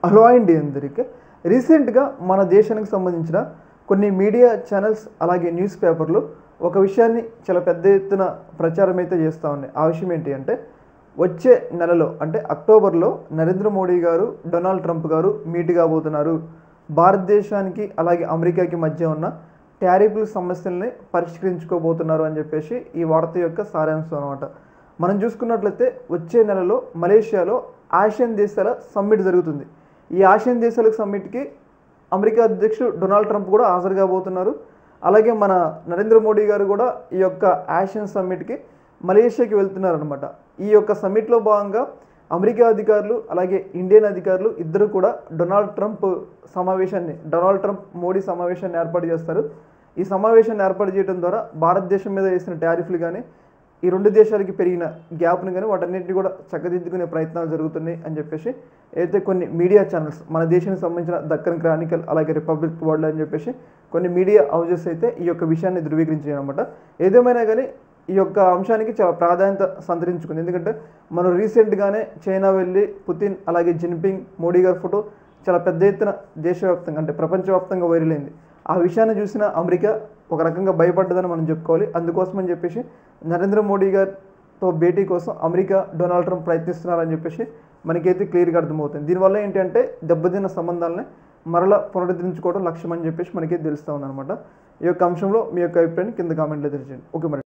Hello అండి అందరికీ రీసెంట్గా మన దేశానికి సంబంధించిన కొన్ని మీడియా ఛానల్స్ అలాగే న్యూస్ పేపర్లు ఒక విషయాన్ని చాలా పెద్ద ఎత్తున ప్రచారం అయితే చేస్తూ ఉన్నాయి. ఆ విషయం ఏంటి అంటే వచ్చే నెలలో అంటే అక్టోబర్లో నరేంద్ర మోడీ గారు డొనాల్డ్ ట్రంప్ గారు మీట్ కాబోతున్నారు. భారతదేశానికి అలాగే అమెరికాకి మధ్య ఉన్న టారిఫ్ల సమస్యల్ని పరిష్కరించుకోబోతున్నారు అని చెప్పేసి ఈ వార్త యొక్క సారాంశం అనమాట. మనం చూసుకున్నట్లయితే వచ్చే నెలలో మలేషియాలో ఆసియన్ దేశాల సమ్మిట్ జరుగుతుంది. ఈ ఆసియన్ దేశాలకు సమ్మిట్కి అమెరికా అధ్యక్షుడు డొనాల్డ్ ట్రంప్ కూడా హాజరు కాబోతున్నారు. అలాగే మన నరేంద్ర మోడీ గారు కూడా ఈ యొక్క ఆసియన్ సమ్మిట్కి మలేషియాకి వెళ్తున్నారనమాట. ఈ యొక్క సమ్మిట్లో భాగంగా అమెరికా అధికారులు అలాగే ఇండియన్ అధికారులు ఇద్దరు కూడా డొనాల్డ్ ట్రంప్ మోడీ సమావేశాన్ని ఏర్పాటు చేస్తారు. ఈ సమావేశాన్ని ఏర్పాటు చేయడం ద్వారా భారతదేశం మీద వేసిన టారిఫ్లు కానీ ఈ రెండు దేశాలకి పెరిగిన గ్యాప్ను కానీ వాటన్నిటిని కూడా చక్కదిద్దుకునే ప్రయత్నాలు జరుగుతున్నాయి అని చెప్పేసి అయితే కొన్ని మీడియా ఛానల్స్ మన దేశానికి సంబంధించిన దక్కన్ క్రానికల్ అలాగే రిపబ్లిక్ వరల్డ్ అని చెప్పేసి కొన్ని మీడియా హౌజెస్ అయితే ఈ యొక్క విషయాన్ని ధృవీకరించాయి అనమాట. ఏదేమైనా కానీ ఈ యొక్క అంశానికి చాలా ప్రాధాన్యత సంతరించుకుంది. ఎందుకంటే మనం రీసెంట్గానే చైనా వెళ్ళి పుతిన్ అలాగే జిన్పింగ్ మోడీ గారి ఫోటో చాలా పెద్ద ఎత్తున దేశవ్యాప్తంగా అంటే ప్రపంచవ్యాప్తంగా వైరల్ అయింది. ఆ విషయాన్ని చూసిన అమెరికా ఒక రకంగా భయపడ్డదని మనం చెప్పుకోవాలి. అందుకోసమని చెప్పేసి నరేంద్ర మోడీ గారితో భేటీ కోసం అమెరికా డొనాల్డ్ ట్రంప్ ప్రయత్నిస్తున్నారని చెప్పేసి మనకైతే క్లియర్గా అర్థమవుతుంది. దీనివల్ల ఏంటంటే దెబ్బతిన్న సంబంధాలని మరలా పునరుద్ధరించుకోవడం లక్ష్యం అని చెప్పేసి మనకైతే తెలుస్తూ ఉందన్నమాట. ఈ యొక్క అంశంలో మీ యొక్క అభిప్రాయాన్ని కింద కామెంట్లో తెలియజేయండి. ఓకే మరి.